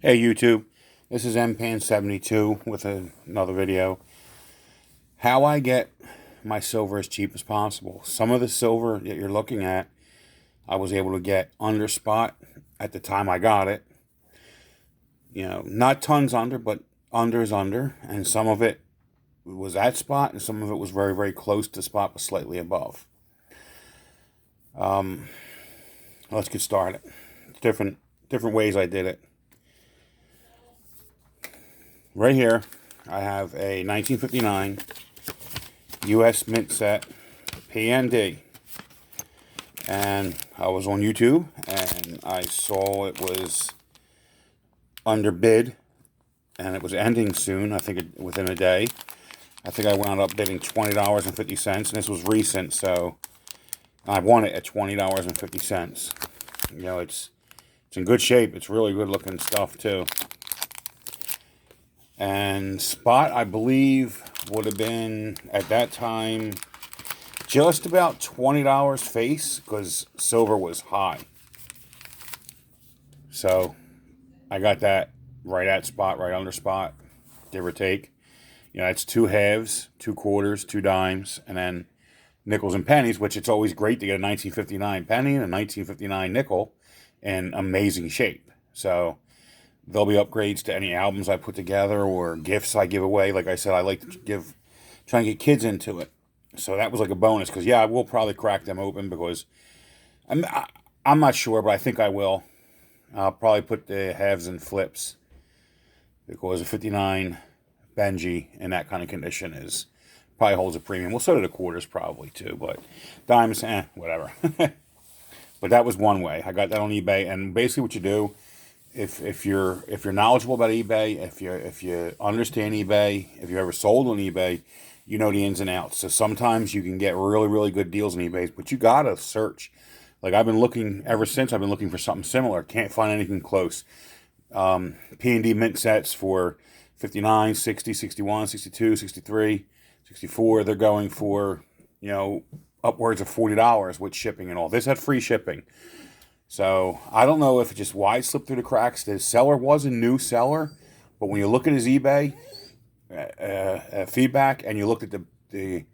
Hey YouTube, this is MPan72 with another video. How I get my silver as cheap as possible. Some of the silver that you're looking at, I was able to get under spot at the time I got it. You know, not tons under, but under is under. And some of it was at spot, and some of it was very, very close to spot, but slightly above. Let's get started. Different ways I did it. Right here, I have a 1959 U.S. Mint Set PND, and I was on YouTube and I saw it was underbid and it was ending soon. I think within a day. I think I wound up bidding $20.50, and this was recent, so I won it at $20.50. You know, it's in good shape. It's really good looking stuff too. And spot, I believe, would have been at that time just about $20 face, because silver was high. So I got that right at spot, right under spot, give or take. You know, it's two halves, two quarters, two dimes, and then nickels and pennies, which it's always great to get a 1959 penny and a 1959 nickel in amazing shape. So there'll be upgrades to any albums I put together or gifts I give away. Like I said, I like to try and get kids into it. So that was like a bonus, because yeah, I will probably crack them open, because I'm not sure, but I think I will. I'll probably put the halves and flips, because a 59 Benji in that kind of condition is probably holds a premium. Well, so do the quarters probably too, but dimes, whatever. But that was one way. I got that on eBay, and basically what you do, if you're knowledgeable about eBay, if you understand eBay, if you ever sold on eBay, you know the ins and outs. So sometimes you can get really, really good deals on eBay, but you gotta search. Like I've been looking ever since. I've been looking for something similar. Can't find anything close. P&D mint sets for 59, 60, 61, 62, 63, 64. They're going for, you know, upwards of $40 with shipping and all. This had free shipping. So I don't know if it just wide slipped through the cracks. The seller was a new seller, but when you look at his eBay feedback, and you look at the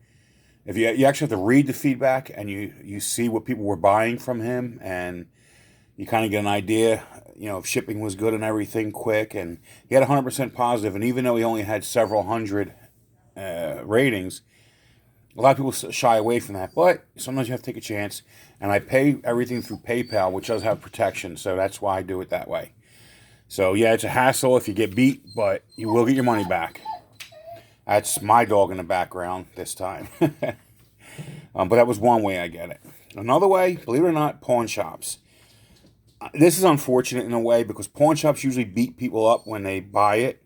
if you actually have to read the feedback, and you see what people were buying from him, and you kind of get an idea, you know, if shipping was good and everything quick, and he had 100% positive, and even though he only had several hundred ratings, a lot of people shy away from that, but sometimes you have to take a chance. And I pay everything through PayPal, which does have protection, so that's why I do it that way. So yeah, it's a hassle if you get beat, but you will get your money back. That's my dog in the background this time. But that was one way I get it. Another way, believe it or not, pawn shops. This is unfortunate in a way, because pawn shops usually beat people up when they buy it.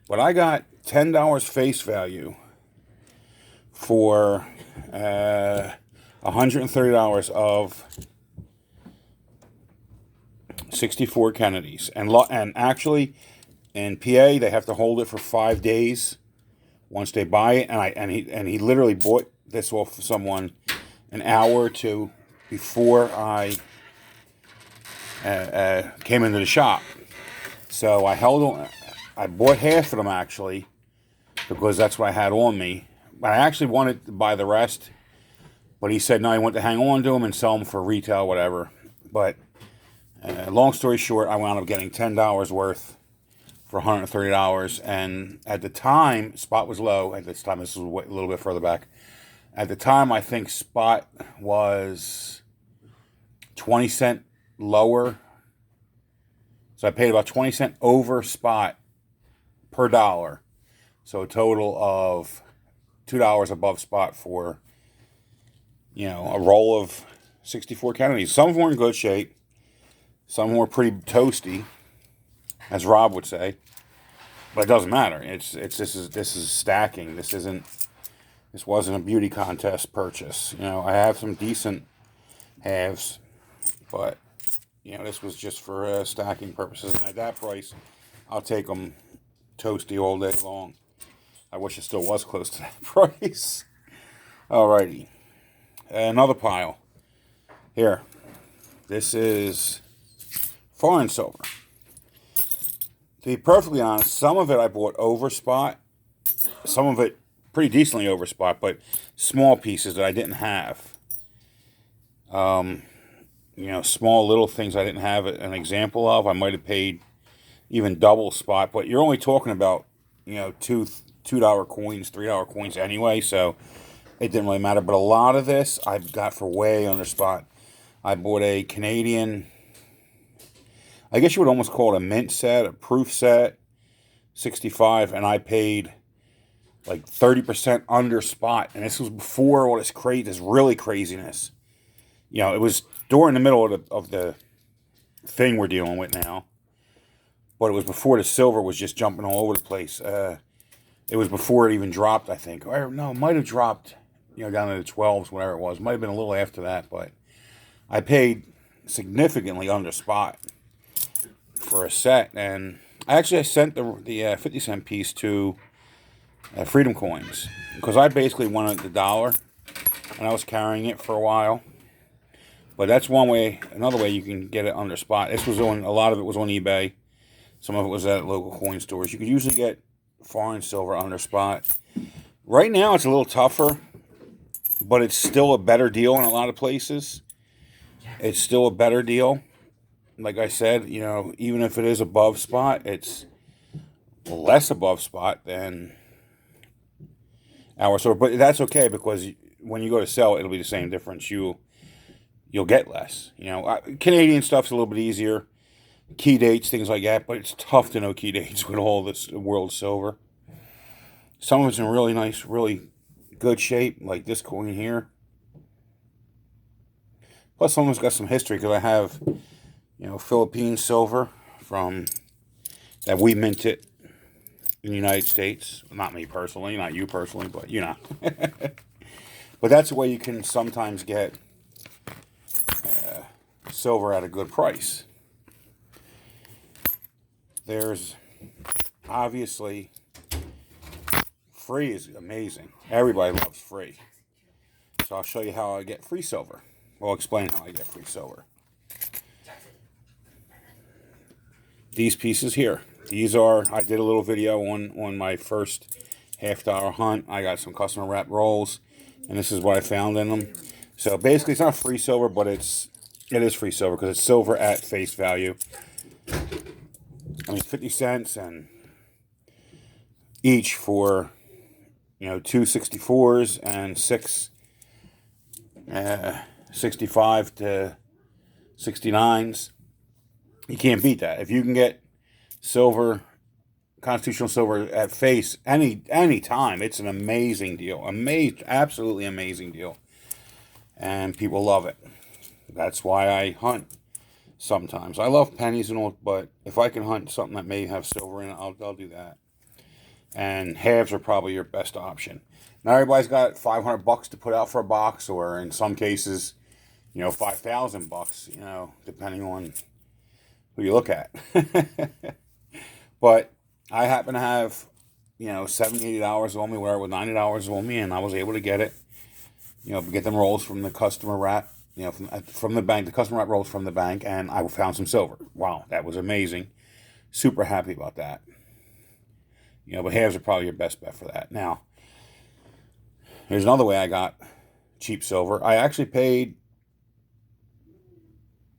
But I got $10 face value for $130 of 64 Kennedys. And actually, in PA, they have to hold it for 5 days once they buy it. And he literally bought this off of someone an hour or two before I came into the shop. So I held on. I bought half of them actually, because that's what I had on me. I actually wanted to buy the rest, but he said no, he wanted to hang on to them and sell them for retail, whatever. But long story short, I wound up getting $10 worth for $130. And at the time, spot was low. At this time, this was a little bit further back. At the time, I think spot was 20 cents lower. So I paid about 20 cents over spot per dollar. So a total of $2 above spot for, you know, a roll of 64 Kennedys. Some of them were in good shape. Some were pretty toasty, as Rob would say. But it doesn't matter. This is stacking. This wasn't a beauty contest purchase. You know, I have some decent halves, but you know, this was just for stacking purposes. And at that price, I'll take them toasty all day long. I wish it still was close to that price. Alrighty. Another pile. Here. This is foreign silver. be perfectly honest, some of it I bought over spot, some of it pretty decently over spot, but small pieces that I didn't have. Small little things I didn't have an example of. I might have paid even double spot, but you're only talking about, $2 coins, $3 coins anyway, so it didn't really matter. But a lot of this I got for way under spot. I bought a Canadian, I guess you would almost call it a mint set, a proof set, 65, and I paid like 30% under spot. And this was before all this really craziness. It was during the middle of the thing we're dealing with now. But it was before the silver was just jumping all over the place. It was before it even dropped, I think. Or no, it might have dropped, down to the 12s, whatever it was. It might have been a little after that, but I paid significantly under spot for a set. And I sent the 50-cent piece to Freedom Coins because I basically wanted the dollar, and I was carrying it for a while. But that's one way. Another way you can get it under spot. A lot of it was on eBay. Some of it was at local coin stores. You could usually get foreign silver under spot. Right now it's a little tougher, but it's still a better deal in a lot of places. It's still a better deal. Like I said, even if it is above spot, it's less above spot than our silver. But that's okay because when you go to sell, it'll be the same difference. You'll get less. Canadian stuff's a little bit easier. Key dates, things like that, but it's tough to know key dates with all this world silver. Some of it's in really nice, really good shape, like this coin here. Plus, some of it's got some history because I have, Philippine silver from that we minted in the United States. Not me personally, not you personally, but But that's the way you can sometimes get silver at a good price. There's obviously free is amazing. Everybody loves free. So I'll show you how I get free silver. I'll explain how I get free silver. These pieces here. I did a little video on my first $50 hunt. I got some customer wrap rolls, and this is what I found in them. So basically it's not free silver, but it is free silver because it's silver at face value. 50 cents and each for, 2 64s and 6 65 to 69s. You can't beat that. If you can get silver, constitutional silver at face any time, it's an amazing deal. Absolutely amazing deal. And people love it. That's why I hunt. Sometimes I love pennies and all, but if I can hunt something that may have silver in it, I'll do that. And halves are probably your best option. Now everybody's got $500 to put out for a box, or in some cases, $5,000. Depending on who you look at. But I happen to have, $70, $80 on me, whatever, with $90 on me, and I was able to get it. Get them rolls from the customer wrap. From the bank, the customer wrap rolls from the bank, and I found some silver. Wow, that was amazing. Super happy about that. But halves are probably your best bet for that. Now, here's another way I got cheap silver. I actually paid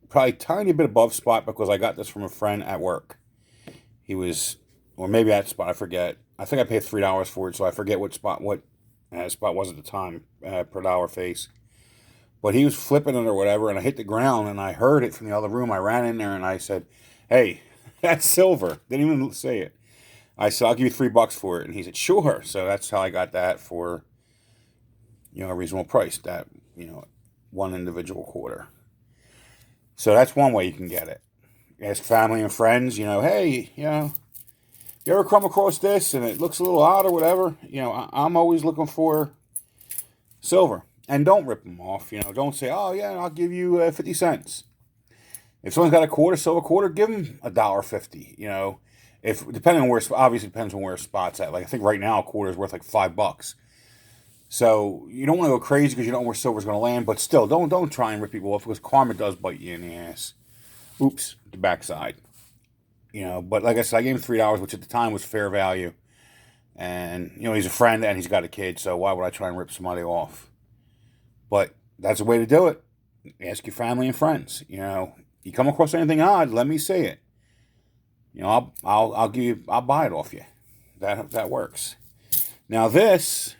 probably a tiny bit above spot because I got this from a friend at work. He was, or maybe at spot, I forget. I think I paid $3 for it, so I forget what spot was at the time per dollar face. But he was flipping it or whatever, and I hit the ground, and I heard it from the other room. I ran in there, and I said, "Hey, that's silver." Didn't even say it. I said, "I'll give you $3 for it." And he said, "Sure." So that's how I got that for, a reasonable price, that, one individual quarter. So that's one way you can get it. Ask family and friends, "Hey, you ever come across this and it looks a little odd or whatever?" I'm always looking for silver. And don't rip them off, Don't say, "Oh, yeah, I'll give you 50 cents. If someone's got a silver quarter, give them $1.50, depending on obviously depends on where a spot's at. Like, I think right now a quarter is worth like $5. So you don't want to go crazy because you don't know where silver's going to land, but still, don't try and rip people off because karma does bite you in the ass. Oops, the backside. But like I said, I gave him $3, which at the time was fair value. And, he's a friend and he's got a kid, so why would I try and rip somebody off? But that's a way to do it. Ask your family and friends. You come across anything odd, let me see it. I'll buy it off you. That works. Now this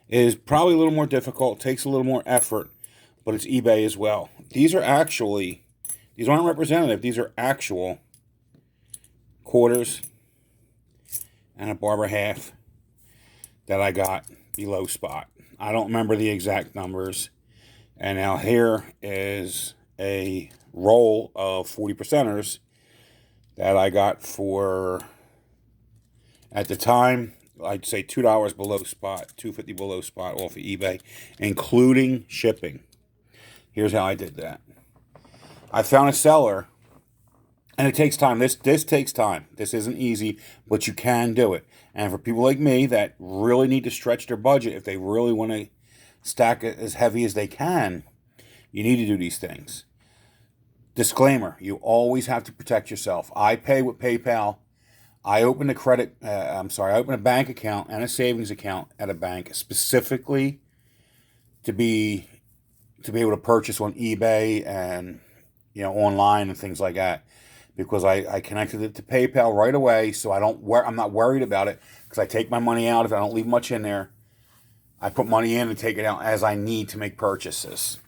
is probably a little more difficult, takes a little more effort, but it's eBay as well. These aren't representative, these are actual quarters and a barber half that I got below spot. I don't remember the exact numbers. And now here is a roll of 40%ers that I got for, at the time, I'd say $2 below spot, $2.50 below spot off of eBay, including shipping. Here's how I did that. I found a seller, and it takes time. This takes time. This isn't easy, but you can do it. And for people like me that really need to stretch their budget, if they really want to stack it as heavy as they can, you need to do these things. Disclaimer, you always have to protect yourself. I pay with PayPal. I opened I opened a bank account and a savings account at a bank specifically to be able to purchase on eBay and online and things like that, because I connected it to PayPal right away, so I'm not worried about it, because I take my money out if I don't leave much in there. I put money in and take it out as I need to make purchases.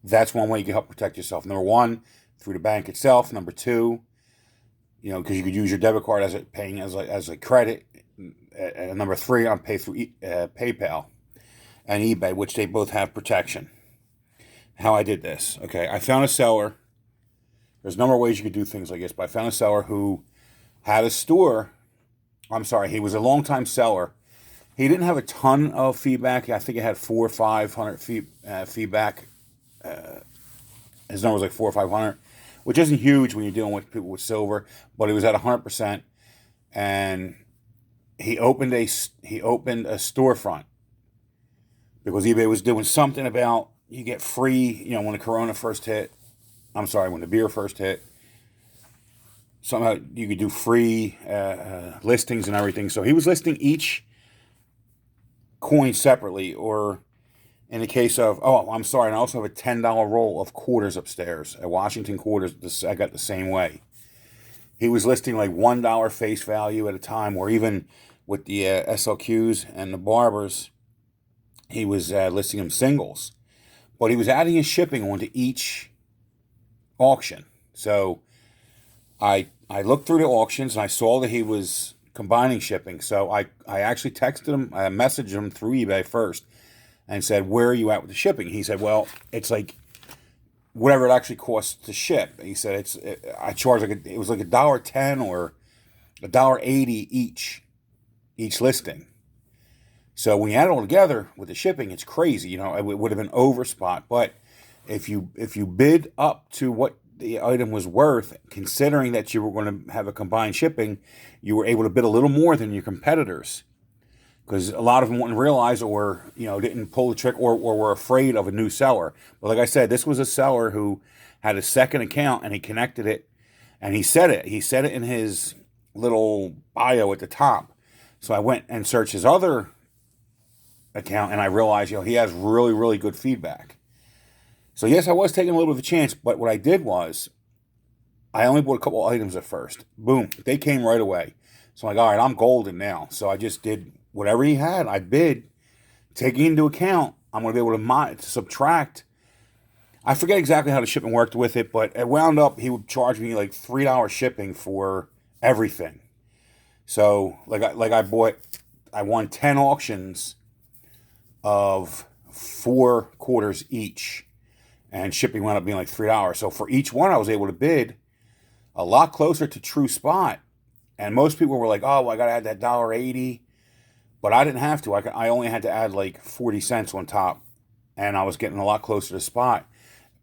That's one way you can help protect yourself. Number one, through the bank itself. Number two, because you could use your debit card paying as a credit. And number three, on pay through PayPal and eBay, which they both have protection. How I did this. Okay, I found a seller. There's a number of ways you could do things like this, but I found a seller who had a store. He was a longtime seller. He didn't have a ton of feedback. I think he had 400 or 500 feedback. His number was like 400 or 500, which isn't huge when you're dealing with people with silver, but he was at 100%. And he opened a storefront because eBay was doing something about you get free, when the Corona first hit. When the beer first hit. Somehow you could do free listings and everything. So he was listing each coin separately, or in the case of, and I also have a $10 roll of quarters upstairs. At Washington quarters, I got the same way. He was listing like $1 face value at a time, or even with the SLQs and the barbers, he was listing them singles. But he was adding his shipping onto each auction. So I looked through the auctions and I saw that he was combining shipping. So I actually texted him, I messaged him through eBay first and said, where are you at with the shipping? He said, well, it's like whatever it actually costs to ship. He said, I charge it was like $1.10 or $1.80 each listing. So when you add it all together with the shipping, it's crazy. It would have been over spot. But if you bid up to what the item was worth, considering that you were going to have a combined shipping, you were able to bid a little more than your competitors, because a lot of them wouldn't realize, or didn't pull the trick, or were afraid of a new seller. But like I said, this was a seller who had a second account, and he connected it, and he said it in his little bio at the top. So I went and searched his other account, and I realized he has really, really good feedback. So yes, I was taking a little bit of a chance, but what I did was I only bought a couple items at first. Boom, they came right away. So I'm like, all right, I'm golden now. So I just did whatever he had. I bid, taking into account I'm going to be able to subtract. I forget exactly how the shipping worked with it, but it wound up he would charge me like $3 shipping for everything. So I won 10 auctions of 4 quarters each, and shipping wound up being like $3. So for each one, I was able to bid a lot closer to true spot. And most people were like, oh, well, I got to add that $1.80. But I didn't have to. I only had to add like 40 cents on top, and I was getting a lot closer to spot.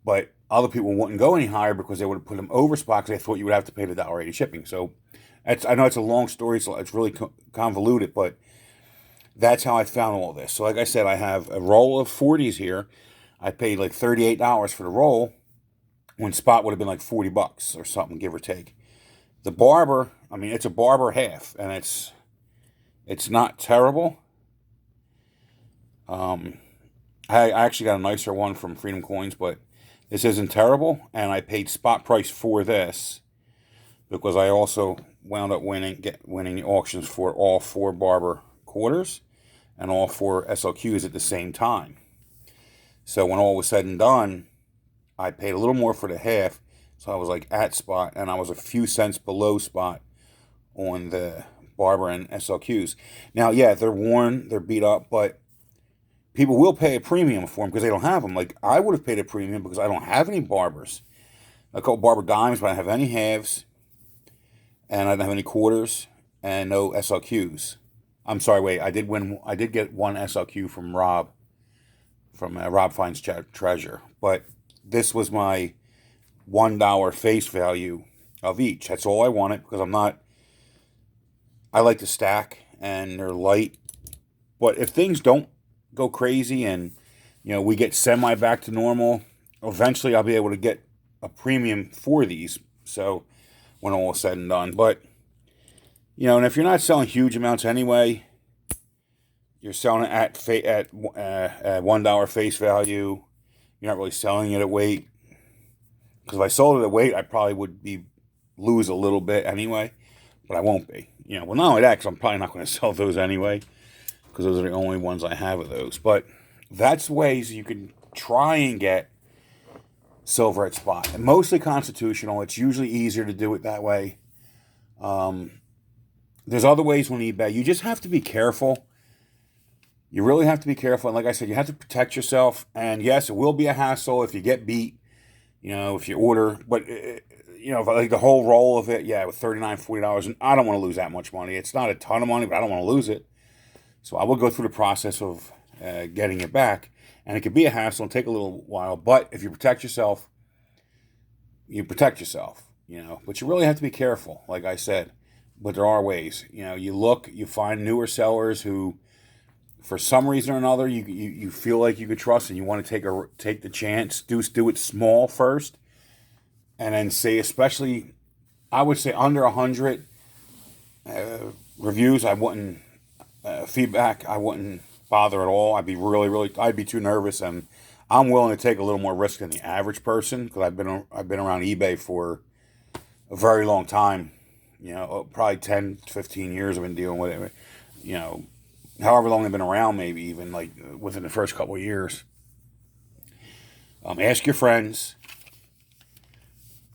But other people wouldn't go any higher because they would have put them over spot because they thought you would have to pay the $1.80 shipping. So I know it's a long story, so it's really convoluted, but that's how I found all this. So like I said, I have a roll of 40s here. I paid like $38 for the roll, when spot would have been like $40 or something, give or take. The Barber, I mean, it's a Barber half, and it's not terrible. Um, I actually got a nicer one from Freedom Coins, but this isn't terrible, and I paid spot price for this because I also wound up winning the auctions for all four Barber quarters and all four SLQs at the same time. So when all was said and done, I paid a little more for the half, so I was like at spot, and I was a few cents below spot on the Barber and SLQs. Now, yeah, they're worn, they're beat up, but people will pay a premium for them because they don't have them. Like, I would have paid a premium because I don't have any Barbers. I call Barber dimes, but I don't have any halves, and I don't have any quarters, and no SLQs. I'm sorry, wait, I did get one SLQ from Rob, from Rob Finds Treasure, but this was my $1 face value of each. That's all I wanted because I like to stack and they're light. But if things don't go crazy and we get semi back to normal, eventually I'll be able to get a premium for these. So when all is said and done, but and if you're not selling huge amounts anyway, you're selling it at $1 face value. You're not really selling it at weight. Because if I sold it at weight, I probably would lose a little bit anyway, but I won't be. Well, not only that, because I'm probably not going to sell those anyway, because those are the only ones I have of those. But that's ways you can try and get silver at spot. And mostly constitutional. It's usually easier to do it that way. There's other ways on eBay. You just have to be careful. You really have to be careful. And like I said, you have to protect yourself. And yes, it will be a hassle if you get beat. If you order, but like the whole roll of it, yeah, with $39, $40, and I don't want to lose that much money. It's not a ton of money, but I don't want to lose it. So I will go through the process of getting it back, and it could be a hassle and take a little while. But if you protect yourself, you protect yourself. But you really have to be careful, like I said. But there are ways. You look, you find newer sellers who, for some reason or another, you feel like you could trust, and you want to take the chance. Do it small first, and then say, especially, I would say under 100 reviews, I wouldn't feedback. I wouldn't bother at all. I'd be I'd be too nervous, and I'm willing to take a little more risk than the average person because I've been around eBay for a very long time. Probably 10, 15 years I've been dealing with it. However long they've been around, maybe even like within the first couple of years. Ask your friends.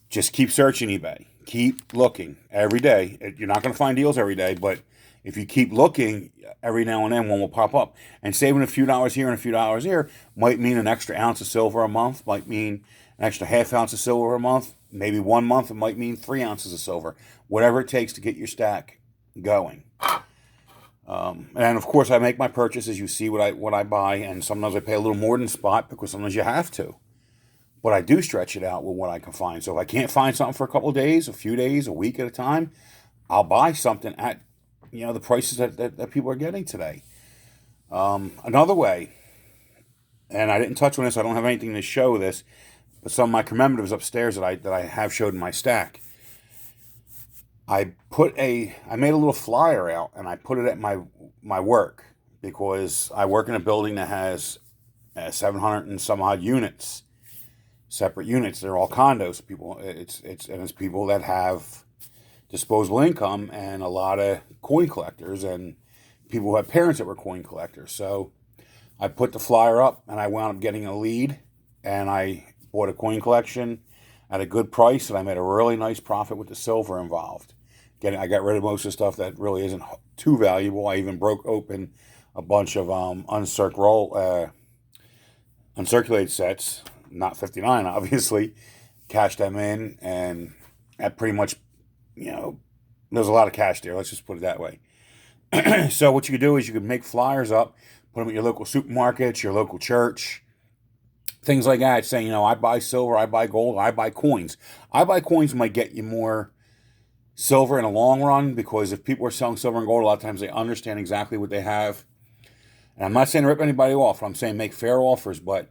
Just keep searching eBay. Keep looking every day. You're not going to find deals every day, but if you keep looking, every now and then one will pop up. And saving a few dollars here and a few dollars there might mean an extra ounce of silver a month, might mean an extra half ounce of silver a month. Maybe 1 month, it might mean 3 ounces of silver. Whatever it takes to get your stack going. And of course, I make my purchases. You see what I buy, and sometimes I pay a little more than spot because sometimes you have to. But I do stretch it out with what I can find. So if I can't find something for a couple of days, a few days, a week at a time, I'll buy something at the prices that people are getting today. Another way, and I didn't touch on this. I don't have anything to show this, but some of my commemoratives upstairs that I have showed in my stack. I made a little flyer out and I put it at my work because I work in a building that has 700 and some odd units, separate units. They're all condos. It's people that have disposable income and a lot of coin collectors and people who have parents that were coin collectors. So I put the flyer up and I wound up getting a lead and I bought a coin collection at a good price and I made a really nice profit with the silver involved. I got rid of most of the stuff that really isn't too valuable. I even broke open a bunch of uncirculated sets, not 59 obviously, cashed them in, and that pretty much, there's a lot of cash there, let's just put it that way. So what you could do is you could make flyers up, put them at your local supermarkets, your local church, things like that, saying, I buy silver, I buy gold, I buy coins. I buy coins might get you more silver in the long run, because if people are selling silver and gold, a lot of times they understand exactly what they have. And I'm not saying to rip anybody off. I'm saying make fair offers. But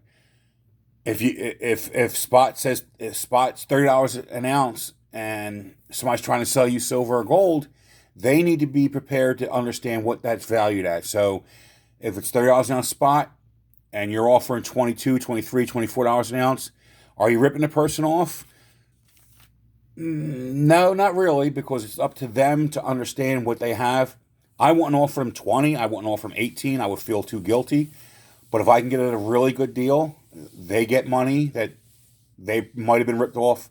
if spot's $30 an ounce and somebody's trying to sell you silver or gold, they need to be prepared to understand what that's valued at. So if it's $30 an ounce spot and you're offering $22, $23, $24 an ounce, are you ripping the person off? No, not really, because it's up to them to understand what they have. I wouldn't offer them 20. I wouldn't offer them 18. I would feel too guilty. But if I can get it at a really good deal, they get money that they might have been ripped off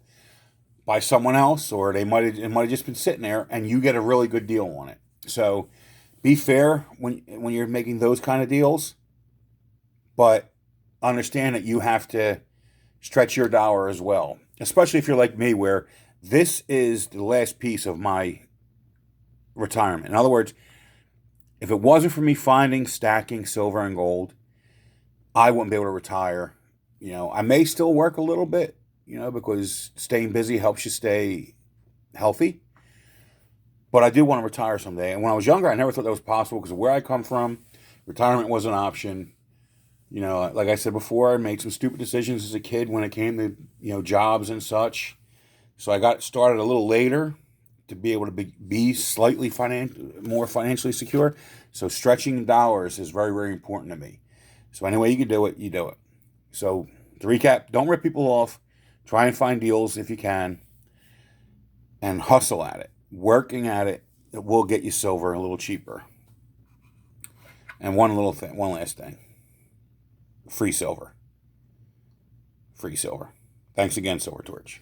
by someone else, or it might have just been sitting there, and you get a really good deal on it. So be fair when you're making those kind of deals, but understand that you have to stretch your dollar as well, especially if you're like me, where this is the last piece of my retirement. In other words, if it wasn't for me finding, stacking silver and gold, I wouldn't be able to retire. I may still work a little bit, because staying busy helps you stay healthy. But I do want to retire someday. And when I was younger, I never thought that was possible because of where I come from. Retirement was an option. Like I said before, I made some stupid decisions as a kid when it came to, jobs and such. So I got started a little later to be able to be slightly more financially secure. So stretching dollars is very, very important to me. So any way you can do it, you do it. So to recap, don't rip people off. Try and find deals if you can. And hustle at it. Working at it, it will get you silver a little cheaper. And one last thing. Free silver. Free silver. Thanks again, Silver Torch.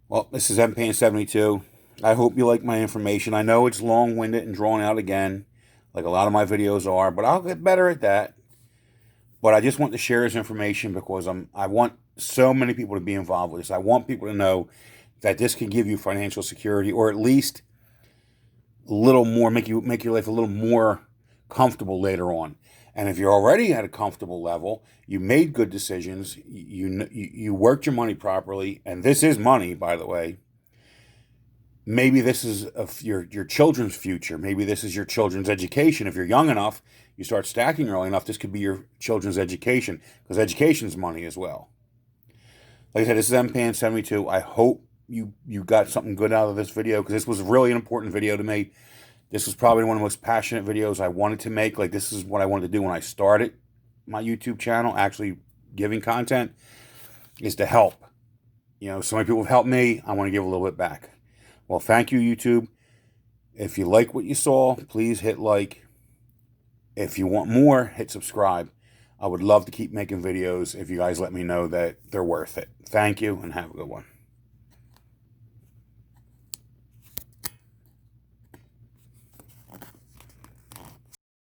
Well, this is MPan72. I hope you like my information. I know it's long-winded and drawn out again, like a lot of my videos are, but I'll get better at that. But I just want to share this information because I want so many people to be involved with this. I want people to know that this can give you financial security, or at least a little more, make your life a little more comfortable later on. And if you're already at a comfortable level, you made good decisions, you worked your money properly, and this is money, by the way. Maybe this is your children's future. Maybe this is your children's education. If you're young enough, you start stacking early enough, this could be your children's education, because education's money as well. Like I said, this is MPan72. I hope you got something good out of this video, because this was really an important video to me. This was probably one of the most passionate videos I wanted to make. Like, this is what I wanted to do when I started my YouTube channel, actually giving content, is to help. So many people have helped me. I want to give a little bit back. Well, thank you, YouTube. If you like what you saw, please hit like. If you want more, hit subscribe. I would love to keep making videos if you guys let me know that they're worth it. Thank you, and have a good one.